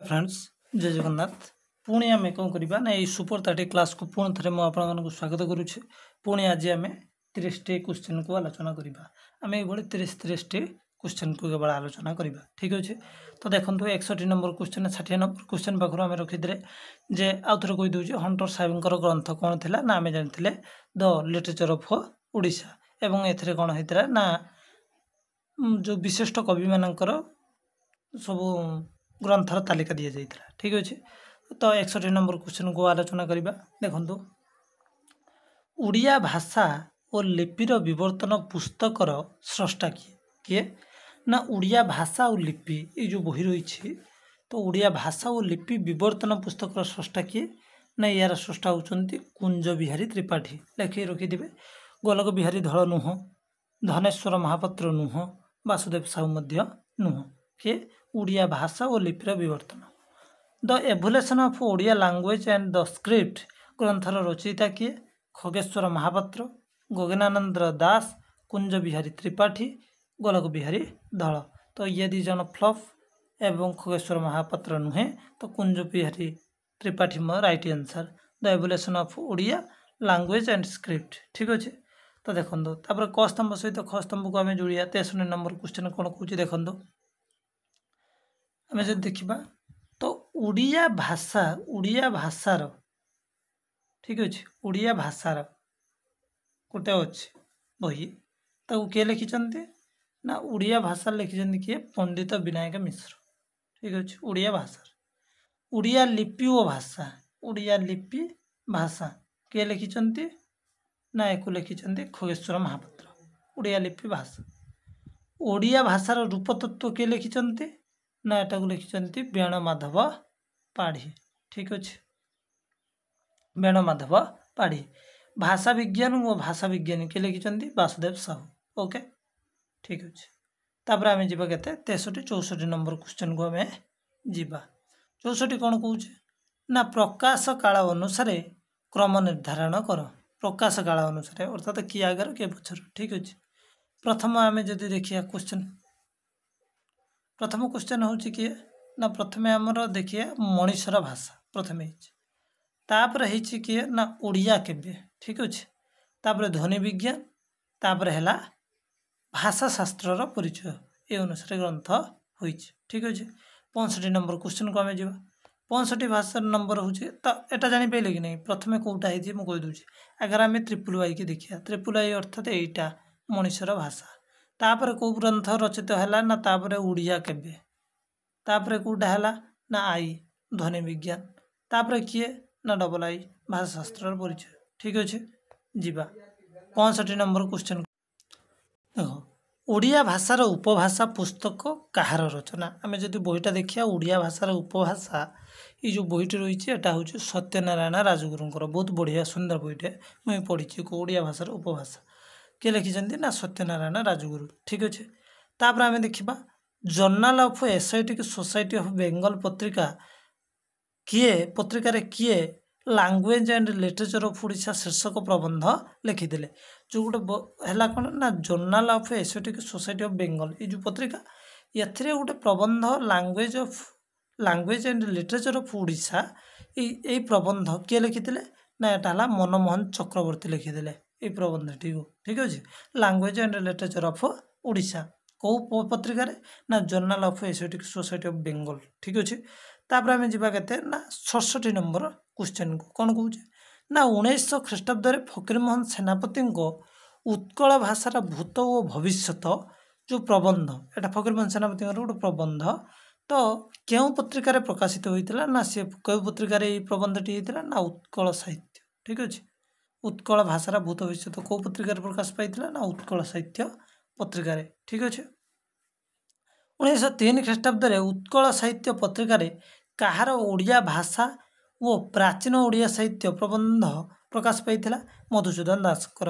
Friends जय जगन्नाथ पुणी आम कौन करवा ना ये सुपर 30 क्लास को पुणी थे मुझे स्वागत करुच्छे। पुणी आज आम 30टी क्वेश्चन को आलोचना करवा। आम ये 30 क्वेश्चन को केवल आलोचना करवा। ठीक अच्छे तो देखो 61 नंबर क्वेश्चन 60 नंबर क्वेश्चन पाखु आम रखीदे जे आउ थे कहीदे हंटर साहेब ग्रंथ कौन थी ना आम जानी द लिटरेचर ऑफ ओडिशा एवं ए कौन होता ना जो विशिष्ट कवि मानकर सब ग्रंथर तालिका दि जाइए। ठीक अच्छे तो 61 नंबर क्वेश्चन को आलोचना करवा। देखो उड़िया भाषा और लिपिर विवर्तन पुस्तकर स्रष्टा किए किए ना उड़िया भाषा और लिपि ये जो बही रही तो उड़िया भाषा और लिपि विवर्तन पुस्तकर स्रष्टा किए ना यार स्रष्टा होती कुंज बिहारी त्रिपाठी लेखिए रखिदे। गोलक बिहारी धल नुह, धनेश्वर महापात्र नुह, वासुदेव साहू नुह किए उड़िया भाषा और लिपिर विवर्तन। The evolution of Odia language and the script ग्रंथर रचयिता किए खगेश्वर महापात्र, गगनानंद दास, कुंज बिहारी त्रिपाठी, गोलक बिहारी धल। तो ये दी जन फ्लॉप एवं खगेश्वर महापात्र नुहे तो Kunja Bihari Tripathi right answer the evolution of Odia language and script. ठीक अच्छे तो देखो तापर क स्तंभ सहित ख स्तंभ को आम जोड़िया। 63 नंबर क्वेश्चन कौन कौन देखो आम जो देखा तो उड़िया भाषार ठीक अच्छे उड़िया भाषार गोटे अच्छे बही ताकू किए लिखिं ना उड़िया भाषा लिखिं किए पंडित विनायक मिश्र। ठीक अच्छे उड़िया भाषा उड़िया लिपि और भाषा उड़िया लिपि भाषा किए लिखिं ना एक लिखिं खगेश्वर महापात्र उड़िया लिपि भाषा। ओडिया भाषार रूपतत्व किए लिखिं ना एटा को लिखिं बेण माधव पाढ़ी। ठीक अच्छे बेण माधव पाढ़ी। भाषा विज्ञान और भाषा विज्ञानी किए लिखिं वासुदेव साहू। ओके ठीक अच्छे तापर आम जा के 63 64 नंबर क्वेश्चन को आम जा। 64 कौन कौन ना प्रकाश काल अनुसार क्रम निर्धारण कर। प्रकाश काल अनुसार अर्थात किए आगर किए पछर। ठीक अच्छे प्रथम आम जदि देखिए क्वेश्चन प्रथम क्वेश्चन हूँ किए ना प्रथम आमर देखिए मनीषर भाषा प्रथम तापर है किए ना ओडिया केबे। ठीक अच्छे तापर ध्वनि विज्ञान तापर है भाषा शास्त्र परिचय ये अनुसार ग्रंथ हो। ठीक अच्छे 65 नंबर क्वेश्चन को आम जा। 65 भाषा नंबर हूँ तो यहाँ जापारे कि नहीं प्रथम कौटा है मुझे कहीदे अगर आम ट्रिपल वाई की देखिए ट्रिपल वाई अर्थात यहीटा मनीषर भाषा तापर कौ ग्रंथ रचित है ना तापर उड़िया केबे तापर कौटा है ना आई ध्वनि विज्ञान तापर किए ना डबल आई भाषा शास्त्र परिचय। ठीक अच्छे जीवा 65 नंबर क्वेश्चन देखो ओडिया भाषार उपभाषा पुस्तक कहार रचना। आम जब बहीटा देखिए ओडिया भाषार उपभाषा ये जो बहीटी रही है हूँ सत्यनारायण राजगुरुंर बहुत बढ़िया सुंदर बहीटे मुझे पढ़ी ओडिया भाषार उपभाषा किए लिखिं ना सत्यनारायण राजगुरु। ठीक अच्छे तापर आम देखा journal of Asiatic society of Bengal पत्रिका किए language and literature of Odisha शीर्षक प्रबंध लिखिदे जो गोटे है कौन ना journal of Asiatic society of Bengal ये जो पत्रिका ये गोटे प्रबंध language and literature of Odisha ये प्रबंध किए लिखिदे ना यहाँ मनमोहन चक्रवर्ती लिखिदे ये प्रबंध। ठीक अच्छे language and literature of Odisha कौ पत्रिका ना journal of Asiatic society of Bengal. ठीक अच्छे तापर आम जा के ना 67 नंबर क्वेश्चन को कौन कौन ना 1900 ख्रीष्टाब्द फकीरमोहन सेनापति उत्कल भाषार भूत और भविष्यत जो प्रबंध एटा फकीरमोहन सेनापति गोटे प्रबंध तो क्यों पत्रिकार प्रकाशित होता ना सी क्यों पत्रिकार प्रबंधटी होता ना उत्कल साहित्य। ठीक अच्छे उत्कल भाषार भूत भविष्यत कौ पत्रिकार प्रकाश पाई ना उत्कल साहित्य पत्रिकार। ठीक अच्छे 1903 ख्रीष्टाब्द उत्कल साहित्य पत्रिकार कहार ओडिया भाषा वो प्राचीन ओडिया साहित्य प्रबंध प्रकाश पाई मधुसूदन दासकर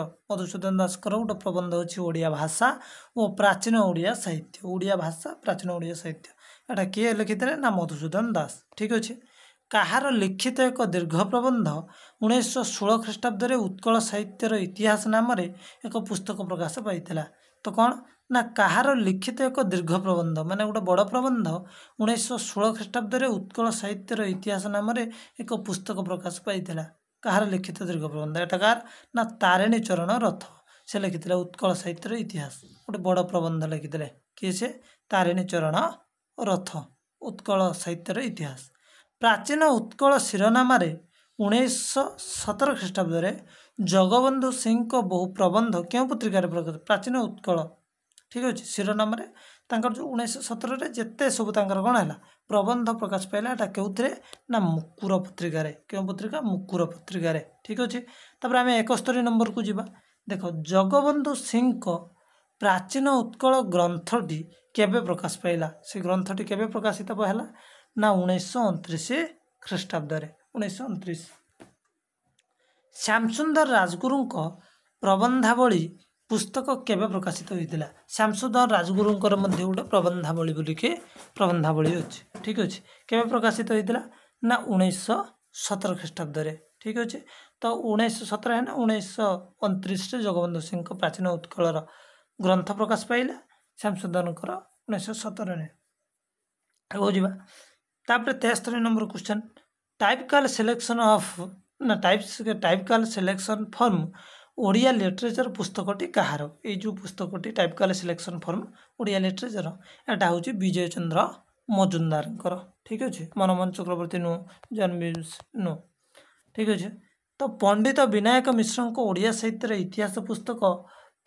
गोटे प्रबंध अच्छी ओडिया भाषा वो प्राचीन ओडिया साहित्य ओडिया भाषा प्राचीन ओडिया साहित्य यहाँ किए लिखिते ना मधुसूदन दास। ठीक अच्छे कहार लिखित एक दीर्घ प्रबंध 1916 ख्रीष्टाब्द उत्कल साहित्यर इतिहास नाम एक पुस्तक प्रकाश पाई तो कौन ନା କାହାର ଲିଖିତ ଏକ ଦୀର୍ଘ ପ୍ରବନ୍ଧ ମାନେ ଗୋଟେ ବଡ଼ ପ୍ରବନ୍ଧ 1916 ଖ୍ରୀଷ୍ଟାବ୍ଦରେ ଉତ୍କଳ ସାହିତ୍ୟର ଇତିହାସ ନାମରେ ଏକ ପୁସ୍ତକ ପ୍ରକାଶ ପାଇଥିଲା। କାହାର ଲିଖିତ ଦୀର୍ଘ ପ୍ରବନ୍ଧ ଏଟା କାହାର ନା ତାରିଣୀ ଚରଣ ରଥ ସେ ଲେଖିଥିଲେ ଉତ୍କଳ ସାହିତ୍ୟର ଇତିହାସ ଗୋଟେ ବଡ଼ ପ୍ରବନ୍ଧ ଲେଖିଥିଲେ କିଏ ସେ ତାରିଣୀ ଚରଣ ରଥ ଉତ୍କଳ ସାହିତ୍ୟର ଇତିହାସ। ପ୍ରାଚୀନ ଉତ୍କଳ ଶିରୋନାମାରେ 1917 ଖ୍ରୀଷ୍ଟାବ୍ଦରେ ଜଗବନ୍ଧୁ ସିଂଙ୍କ ବହୁ ପ୍ରବନ୍ଧ କେଉଁ ପତ୍ରିକାରେ ପ୍ରକାଶ ପ୍ରାଚୀନ ଉତ୍କଳ ଠିକ୍ ଅଛି ଶିରୋନାମାରେ ତାଙ୍କର ଯେଉଁ 1917ରେ ଯେତେ ସବୁ ତାଙ୍କର କ'ଣ ହେଲା ପ୍ରବନ୍ଧ ପ୍ରକାଶ ପାଇଲା ଏଟା କେଉଁଥିରେ ନା ମୁକୁର ପତ୍ରିକାରେ କେଉଁ ପତ୍ରିକା ମୁକୁର ପତ୍ରିକାରେ ଠିକ୍ ଅଛି। ତାପରେ ଆମେ 71 ନମ୍ବରକୁ ଯିବା ଦେଖ ଜଗବନ୍ଧୁ ସିଂଙ୍କ ପ୍ରାଚୀନ ଉତ୍କଳ ଗ୍ରନ୍ଥଟି କେବେ ପ୍ରକାଶ ପାଇଲା ସେ ଗ୍ରନ୍ଥଟି କେବେ ପ୍ରକାଶିତ ହେଲା ନା 1929 ଖ୍ରୀଷ୍ଟାବ୍ଦରେ 1929। ଶ୍ୟାମସୁନ୍ଦର ରାଜଗୁରୁଙ୍କ ପ୍ରବନ୍ଧାବଳୀ ପୁସ୍ତକ କେବେ ପ୍ରକାଶିତ ହୋଇଥିଲା ଶ୍ୟାମସୁନ୍ଦର ରାଜଗୁରୁଙ୍କର ମଧ୍ୟ ଗୋଟେ ପ୍ରବନ୍ଧାବଳୀ ବୋଲିକି ପ୍ରବନ୍ଧାବଳୀ ଅଛି ଠିକ୍ ଅଛି କେବେ ପ୍ରକାଶିତ ହୋଇଥିଲା ନା 1917 ଖ୍ରୀଷ୍ଟାବ୍ଦରେ ଠିକ୍ ଅଛି। ତ 1917 ହେଲା 1929ରେ ଜଗବନ୍ଧୁ ସିଂଙ୍କ ପ୍ରାଚୀନ ଉତ୍କଳର ଗ୍ରନ୍ଥ ପ୍ରକାଶ ପାଇଲା ଶ୍ୟାମସୁନ୍ଦରଙ୍କର 1917ରେ। ଆଗକୁ ଯିବା ତାପରେ 73 ନମ୍ବର କ୍ୱେଶ୍ଚନ୍ ଟାଇପିକାଲ ସିଲେକ୍ସନ ଅଫ୍ ନା ଟାଇପିକାଲ ସିଲେକ୍ସନ ଫର୍ମ ଓଡ଼ିଆ ଲିଟରେଚର ପୁସ୍ତକଟି କାହାର ଏଇ ଯେଉଁ ପୁସ୍ତକଟି ଟାଇପିକାଲ ସିଲେକ୍ସନ ଫର୍ମ ଓଡ଼ିଆ ଲିଟରେଚର ଏଟା ହେଉଛି ବିଜୟ ଚନ୍ଦ୍ର ମଜୁମଦାରଙ୍କର ଠିକ୍ ଅଛି ମନମୋହନ ଚକ୍ରବର୍ତ୍ତୀ ନୁହଁ ଜନ୍ମବିସ ନୁହଁ ଠିକ୍ ଅଛି। ତ ପଣ୍ଡିତ ବିନାୟକ ମିଶ୍ରଙ୍କ ଓଡ଼ିଆ ସାହିତ୍ୟର ଇତିହାସ ପୁସ୍ତକ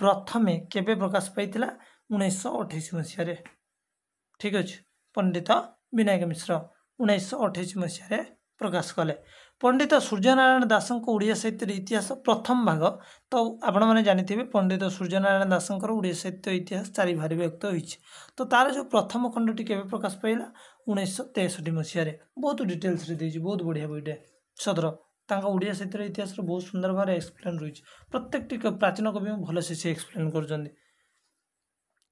ପ୍ରଥମେ କେବେ ପ୍ରକାଶ ପାଇଥିଲା 1928 ମସିହାରେ ଠିକ୍ ଅଛି ପଣ୍ଡିତ ବିନାୟକ ମିଶ୍ର 1928 ମସିହାରେ ପ୍ରକାଶ କଲେ। ପଣ୍ଡିତ ସୂର୍ଯ୍ୟନାରାୟଣ ଦାସଙ୍କ ଓଡ଼ିଆ ସାହିତ୍ୟର ଇତିହାସ ପ୍ରଥମ ଭାଗ ତ ଆପଣମାନେ ଜାଣିଥିବେ ପଣ୍ଡିତ ସୂର୍ଯ୍ୟନାରାୟଣ ଦାସଙ୍କର ଓଡ଼ିଆ ସାହିତ୍ୟ ଇତିହାସ 4 ଭାଗରେ ବିଭକ୍ତ ହୋଇଛି ତ ତାର ଯେଉଁ ପ୍ରଥମ ଖଣ୍ଡଟି କେବେ ପ୍ରକାଶ ପାଇଲା 1963 ମସିହାରେ ବହୁତ ଡିଟେଲ୍ସରେ ଦେଇଛି ବହୁତ ବଢ଼ିଆ ବହିଟେ ସଦର ତାଙ୍କ ଓଡ଼ିଆ ସାହିତ୍ୟର ଇତିହାସର ବହୁତ ସୁନ୍ଦର ଭାବରେ ଏକ୍ସପ୍ଲେନ୍ ରହିଛି ପ୍ରତ୍ୟେକଟି ପ୍ରାଚୀନ କବି ଭଲସେ ସେ ଏକ୍ସପ୍ଲେନ୍ କରୁଛନ୍ତି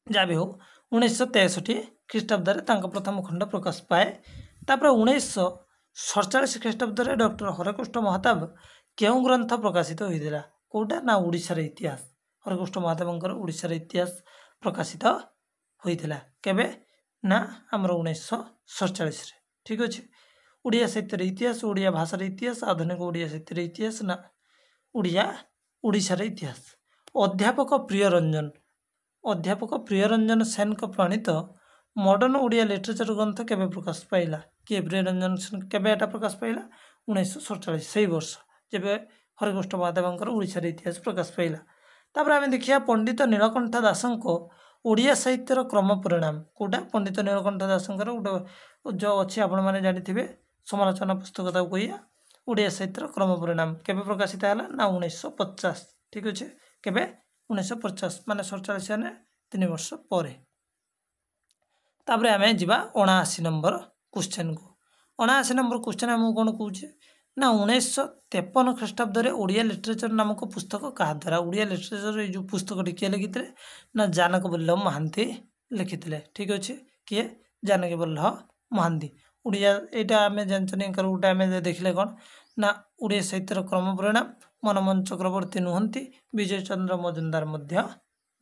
ଯାହା ବି ହଉ 1963 ଖ୍ରୀଷ୍ଟାବ୍ଦରେ ତାଙ୍କ ପ୍ରଥମ ଖଣ୍ଡ ପ୍ରକାଶ ପାଏ। ତାପରେ 1947 ଖ୍ରୀଷ୍ଟାବ୍ଦରେ ଡକ୍ଟର ହରେକୃଷ୍ଣ ମହତାବ କେଉଁ ଗ୍ରନ୍ଥ ପ୍ରକାଶିତ ହୋଇଥିଲା କେଉଁଟା ନା ଓଡ଼ିଶାର ଇତିହାସ ହରେକୃଷ୍ଣ ମହାଦେବଙ୍କର ଓଡ଼ିଶାର ଇତିହାସ ପ୍ରକାଶିତ ହୋଇଥିଲା କେବେ ନା ଆମର 1947ରେ ଠିକ୍ ଅଛି। ଓଡ଼ିଆ ସାହିତ୍ୟର ଇତିହାସ ଓଡ଼ିଆ ଭାଷାର ଇତିହାସ ଆଧୁନିକ ଓଡ଼ିଆ ସାହିତ୍ୟର ଇତିହାସ ନା ଓଡ଼ିଶାର ଇତିହାସ। ଅଧ୍ୟାପକ ପ୍ରିୟରଞ୍ଜନ ସେନଙ୍କ ପ୍ରଣୀତ ମଡର୍ଣ୍ଣ ଓଡ଼ିଆ ଲିଟରେଚର ଗ୍ରନ୍ଥ କେବେ ପ୍ରକାଶ ପାଇଲା କିଏ ପ୍ରିୟରଞ୍ଜନ ସେନ କେବେ ଏଟା ପ୍ରକାଶ ପାଇଲା 1947 ସେଇ ବର୍ଷ ଯେବେ ହରେକୃଷ୍ଣ ମହାଦେବଙ୍କର ଓଡ଼ିଶାର ଇତିହାସ ପ୍ରକାଶ ପାଇଲା। ତାପରେ ଆମେ ଦେଖିବା ପଣ୍ଡିତ ନୀଳକଣ୍ଠ ଦାସଙ୍କ ଓଡ଼ିଆ ସାହିତ୍ୟର କ୍ରମ ପରିଣାମ କେଉଁଟା ପଣ୍ଡିତ ନୀଳକଣ୍ଠ ଦାସଙ୍କର ଗୋଟେ ଯେଉଁ ଅଛି ଆପଣମାନେ ଜାଣିଥିବେ ସମାଲୋଚନା ପୁସ୍ତକ ତାକୁ କହିବା ଓଡ଼ିଆ ସାହିତ୍ୟର କ୍ରମ ପରିଣାମ କେବେ ପ୍ରକାଶିତ ହେଲା ନା 1950 ଠିକ୍ ଅଛି କେବେ 1950 ମାନେ 47 ମାନେ 3 ବର୍ଷ ପରେ। ତାପରେ ଆମେ ଯିବା 79 ନମ୍ବର କ୍ୱେଶ୍ଚନକୁ 79 ନମ୍ବର କ୍ୱେଶ୍ଚନ ଆମକୁ କ'ଣ କହୁଛି ନା 1953 ଖ୍ରୀଷ୍ଟାବ୍ଦରେ ଓଡ଼ିଆ ଲିଟରେଚର ନାମକ ପୁସ୍ତକ କାହା ଦ୍ୱାରା ଓଡ଼ିଆ ଲିଟରେଚର ଏଇ ଯେଉଁ ପୁସ୍ତକଟି କିଏ ଲେଖିଥିଲେ ନା ଜାନକ ବଲ୍ଲଭ ମହାନ୍ତି ଲେଖିଥିଲେ ଠିକ୍ ଅଛି କିଏ ଜାନକୀ ବଲ୍ଲଭ ମହାନ୍ତି। ଓଡ଼ିଆ ଏଇଟା ଆମେ ଜାଣିଛନ୍ତି ଗୋଟେ ଆମେ ଦେଖିଲେ କ'ଣ ନା ଓଡ଼ିଆ ସାହିତ୍ୟର କ୍ରମ ପରିଣାମ ମନମୋହନ ଚକ୍ରବର୍ତ୍ତୀ ନୁହନ୍ତି ବିଜୟ ଚନ୍ଦ୍ର ମଜୁମଦାର ମଧ୍ୟ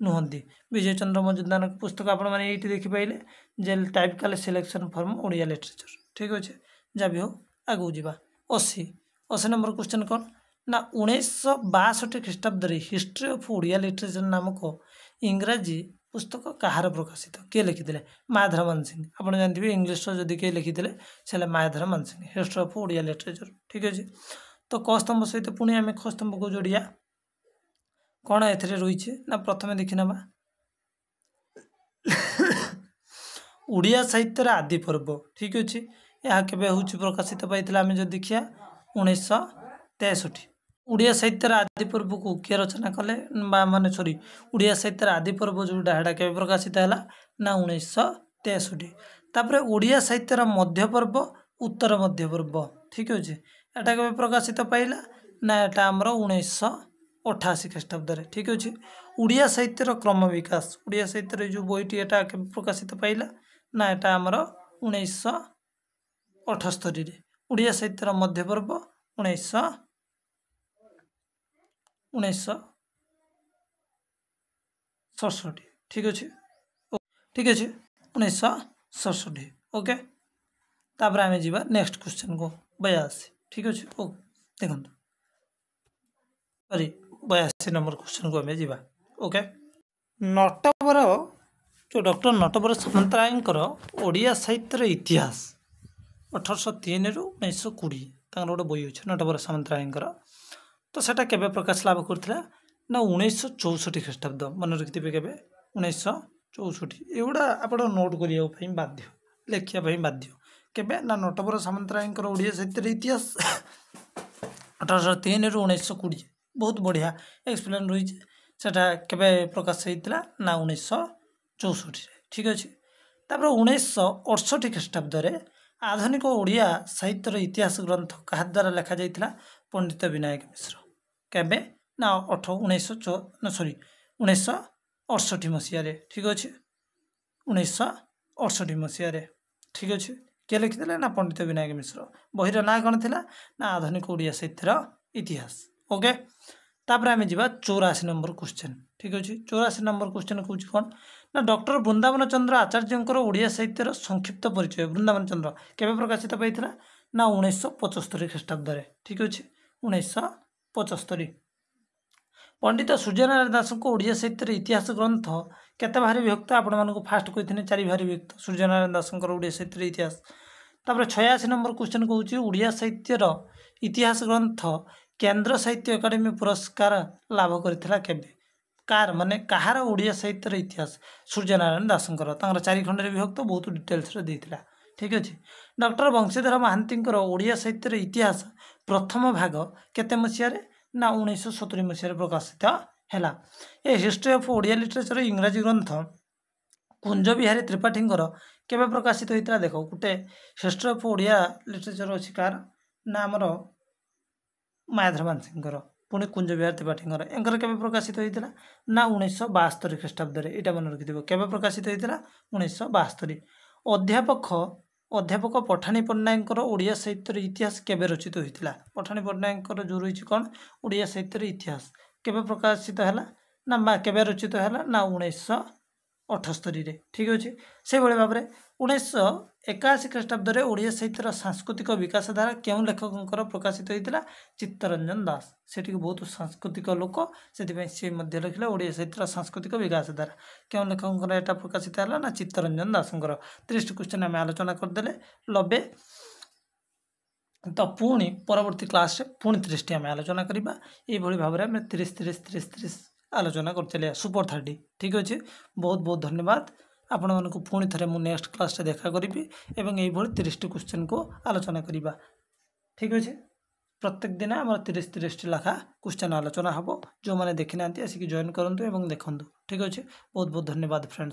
ନୁହନ୍ତି। ବିଜୟ ଚନ୍ଦ୍ର ମଜୁମଦାରଙ୍କ ପୁସ୍ତକ ଆପଣମାନେ ଏଇଠି ଦେଖିପାରିଲେ ଯେ ଟାଇପିକାଲ ସିଲେକ୍ସନ ଫର୍ମ ଓଡ଼ିଆ ଲିଟରେଚର ଠିକ୍ ଅଛି ଯାହା ବି ହଉ ଆଗକୁ ଯିବା 80 ନମ୍ବର କ୍ୱେଶ୍ଚନ କ'ଣ ନା 1962 ଖ୍ରୀଷ୍ଟାବ୍ଦରେ ହିଷ୍ଟ୍ରି ଅଫ୍ ଓଡ଼ିଆ ଲିଟରେଚର ନାମକ ଇଂରାଜୀ ପୁସ୍ତକ କାହାର ପ୍ରକାଶିତ କିଏ ଲେଖିଥିଲେ ମାୟାଧର ମାନସିଂହ ଆପଣ ଜାଣିଥିବେ ଇଂଲିଶର ଯଦି କିଏ ଲେଖିଥିଲେ ସେ ହେଲା Mayadhar Mansingh history of Odia literature ଠିକ୍ ଅଛି। ତ କ ସ୍ତମ୍ଭ ସହିତ ପୁଣି ଆମେ ଖ ସ୍ତମ୍ଭକୁ ଯୋଡ଼ିବା କ'ଣ ଏଥିରେ ରହିଛି ନା ପ୍ରଥମେ ଦେଖିନେବା ଓଡ଼ିଆ ସାହିତ୍ୟର ଆଦି ପର୍ବ ଠିକ୍ ଅଛି ଏହା କେବେ ହେଉଛି ପ୍ରକାଶିତ ପାଇଥିଲା ଆମେ ଯଦି ଦେଖିବା 1963 ଓଡ଼ିଆ ସାହିତ୍ୟର ଆଦି ପର୍ବକୁ କିଏ ରଚନା କଲେ ଓଡ଼ିଆ ସାହିତ୍ୟର ଆଦି ପର୍ବ ଯେଉଁଟା ସେଟା କେବେ ପ୍ରକାଶିତ ହେଲା ନା 1963। ତାପରେ ଓଡ଼ିଆ ସାହିତ୍ୟର ମଧ୍ୟ ପର୍ବ ଉତ୍ତର ମଧ୍ୟ ପର୍ବ ଠିକ୍ ଅଛି ଏଟା କେବେ ପ୍ରକାଶିତ ପାଇଲା ନା ଏଟା ଆମର 1988 ଖ୍ରୀଷ୍ଟାବ୍ଦରେ ଠିକ୍ ଅଛି। ଓଡ଼ିଆ ସାହିତ୍ୟର କ୍ରମ ବିକାଶ ଓଡ଼ିଆ ସାହିତ୍ୟର ଯେଉଁ ବହିଟି ଏଟା କେବେ ପ୍ରକାଶିତ ପାଇଲା ନା ଏଟା ଆମର 1978ରେ। ଓଡ଼ିଆ ସାହିତ୍ୟର ମଧ୍ୟ ପର୍ବ 1967 ଠିକ୍ ଅଛି ठीक अच्छे 1967 ओके तापर आम जा नेक्स्ट क्वेश्चन को 82 ठीक अच्छे ओ देखो सॉरी 82 नंबर क्वेश्चन को आम जा ओके नटवर जो डॉक्टर नटवर सामंतरायकर ओडिया साहित्यर इतिहास 1803 रु 1920 गोटे बही अच्छे नटवर सामंतरायकर तो सेटा केबे प्रकाश लाभ करथिला ना 1964 ख्रीष्टाब्द मन रखिथे केबे 1964 एगुड़ा आपण नोट करिया बाध्य लेखिया बाध्य केबे ना नटवर सामंतरायकर ओडिया साहित्य इतिहास 1803 रु 1920 बहुत बढ़िया एक्सप्लेन रही सेटा केबे प्रकाश होता ना 1964 ठीक अच्छे तापर 1968 ख्रीष्टाब्द आधुनिक ओडिया साहित्यर इतिहास ग्रंथ क्या द्वारा लिखा जाता पंडित विनायक मिश्र केबे ना 1968 मसीह ठीक अच्छे 1968 मसीह ठीक अच्छे किए लिखिते ना पंडित विनायक मिश्र बहीर ना कौन थी ना आधुनिक ओडिया साहित्यर इतिहास ओके तापर आम जा 84 नंबर क्वेश्चन ठीक अच्छे 84 नंबर क्वेश्चन कौन कौन ना डॉक्टर वृंदावन चंद्र आचार्य ओडिया साहित्यर संक्षिप्त परिचय वृंदावन चंद्र केबे प्रकाशित पाइथिला ना 1975 ख्रीष्टाब्द ठीक अच्छे 1975 पंडित सूर्यनारायण दास को ओडिया साहित्यर इतिहास ग्रंथ केते भारी विभक्त आपण मानक फास्ट कही 4 भारी विभक्त सूर्यनारायण दास ओडिया साहित्यर इतिहास तापर 86 नंबर क्वेश्चन कौच ओडिया साहित्यर इतिहास ग्रंथ केंद्र साहित्य एकाडेमी पुरस्कार लाभ करथिला केबे कार माने कहार ओडिया साहित्यर इतिहास सूर्यनारायण दासंकर 4 खंड विभक्त बहुत डिटेल्स देइथिला ठीक अच्छे डॉक्टर बंशीधर महांती ओडिया साहित्यर इतिहास प्रथम भाग केते मसीह ना 1970 मसीह प्रकाशित है ए हिस्ट्री ऑफ ओडिया लिटरेचर इंग्राजी ग्रंथ कुंज बिहारी त्रिपाठी केबे प्रकाशित होता देख गोटे हिस्ट्री ऑफ ओडिया लिटरेचर अच्छी कार ना आमर मायाधर मानसिंह पुणी कुंज बिहार त्रिपाठी एंकर केबे प्रकाशित होता ना 1972 ख्रीष्टाब्द यहाँ मन रखिथ केबे प्रकाशित होता 1972 अध्यापक पठाणी पट्टनायक ओडिया साहित्यर इतिहास केबे रचित होता पठाणी पट्टनायक जो रही कौन ओडिया साहित्यर इतिहास केबे प्रकाशित है ना केबे रचित है ना 1978 ठीक अच्छे से भाव में 1981 ख्रीष्टाब्द ओडिया साहित्यर सांस्कृतिक विकास धारा क्यों लेखक प्रकाशित होता चित्तरंजन दास से बहुत सांस्कृतिक लोक से लिखला ओडिया साहित्यर सांस्कृतिक विकास धारा क्यों लेखक यहाँ प्रकाशित है ना चित्तरंजन दास 30 क्वेश्चन आम आलोचना करदे लबे तो पुणी परवर्ती क्लास पुणी 30 आम आलोचना करवा ये भाव में 30 आलोचना कर सुपर 30 ठीक अच्छे बहुत बहुत धन्यवाद आपण मानक पुणी थे मुझे नेक्स्ट क्लास देखा करी एवं ये 30 क्वेश्चन को आलोचना करवा ठीक अच्छे प्रत्येक दिन आम 30 लाखा क्वेश्चन आलोचना हम जो मैंने देखी ना आसिक जॉइन करूँ देखूँ ठीक अच्छे बहुत बहुत धन्यवाद फ्रेंड्स।